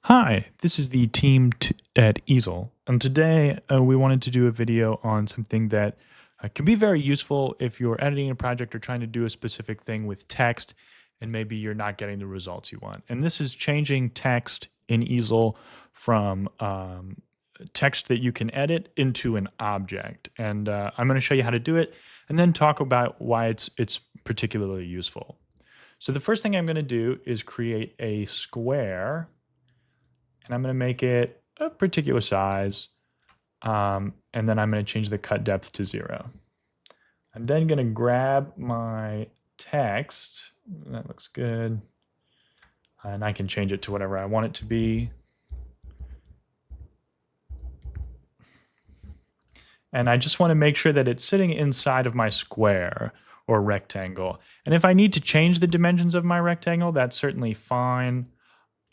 Hi, this is the team at Easel, and today we wanted to do a video on something that can be very useful if you're editing a project or trying to do a specific thing with text, and maybe you're not getting the results you want. And this is changing text in Easel from text that you can edit into an object. And I'm going to show you how to do it, and then talk about why it's particularly useful. So the first thing I'm going to do is create a square, and I'm going to make it a particular size, and then I'm going to change the cut depth to 0. I'm then going to grab my text. That looks good. And I can change it to whatever I want it to be. And I just want to make sure that it's sitting inside of my square or rectangle. And if I need to change the dimensions of my rectangle, that's certainly fine.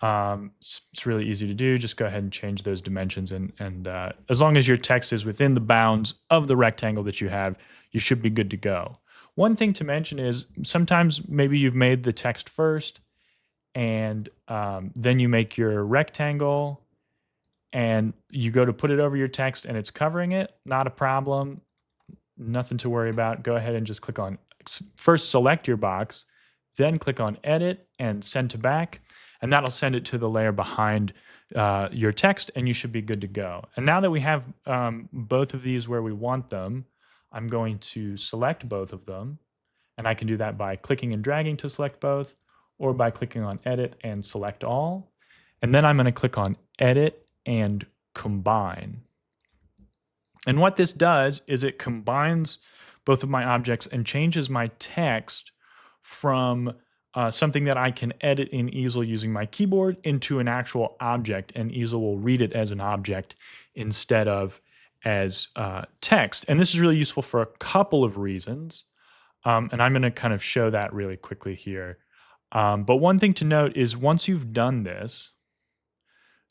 It's really easy to do. Just go ahead and change those dimensions, and as long as your text is within the bounds of the rectangle that you have, you should be good to go. One thing to mention is sometimes maybe you've made the text first, and then you make your rectangle, and you go to put it over your text and it's covering it. Not a problem. Nothing to worry about. Go ahead and just click on, first select your box, then click on edit and send to back. And that'll send it to the layer behind your text, and you should be good to go. And now that we have both of these where we want them, I'm going to select both of them. And I can do that by clicking and dragging to select both, or by clicking on edit and select all. And then I'm going to click on edit and combine. And what this does is it combines both of my objects and changes my text from something that I can edit in Easel using my keyboard into an actual object, and Easel will read it as an object instead of as text. And this is really useful for a couple of reasons, and I'm going to kind of show that really quickly here. But one thing to note is once you've done this,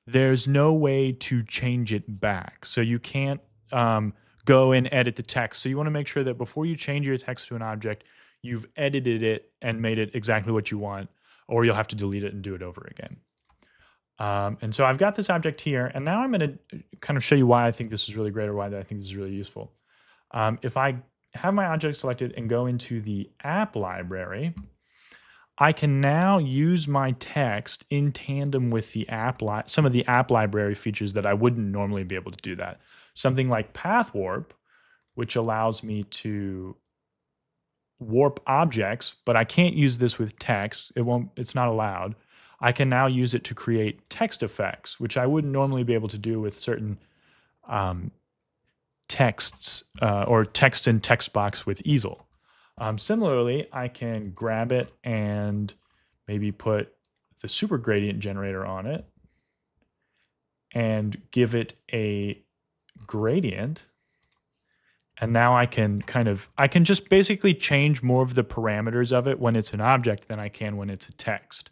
there's no way to change it back. So you can't go and edit the text. So you want to make sure that before you change your text to an object, you've edited it and made it exactly what you want, or you'll have to delete it and do it over again. And so I've got this object here, and now I'm going to kind of show you why I think this is really great, or why I think this is really useful. If I have my object selected and go into the app library, I can now use my text in tandem with the some of the app library features that I wouldn't normally be able to do that. Something like path warp, which allows me to warp objects, but I can't use this with text. It's not allowed. I can now use it to create text effects, which I wouldn't normally be able to do with certain texts or text in text box with Easel. Similarly, I can grab it and maybe put the super gradient generator on it and give it a gradient. And now I can just basically change more of the parameters of it when it's an object than I can when it's a text.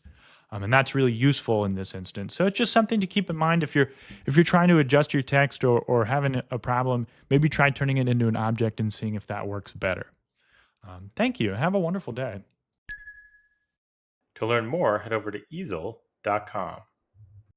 And that's really useful in this instance. So it's just something to keep in mind if you're trying to adjust your text or having a problem. Maybe try turning it into an object and seeing if that works better. Thank you. Have a wonderful day. To learn more, head over to easel.com.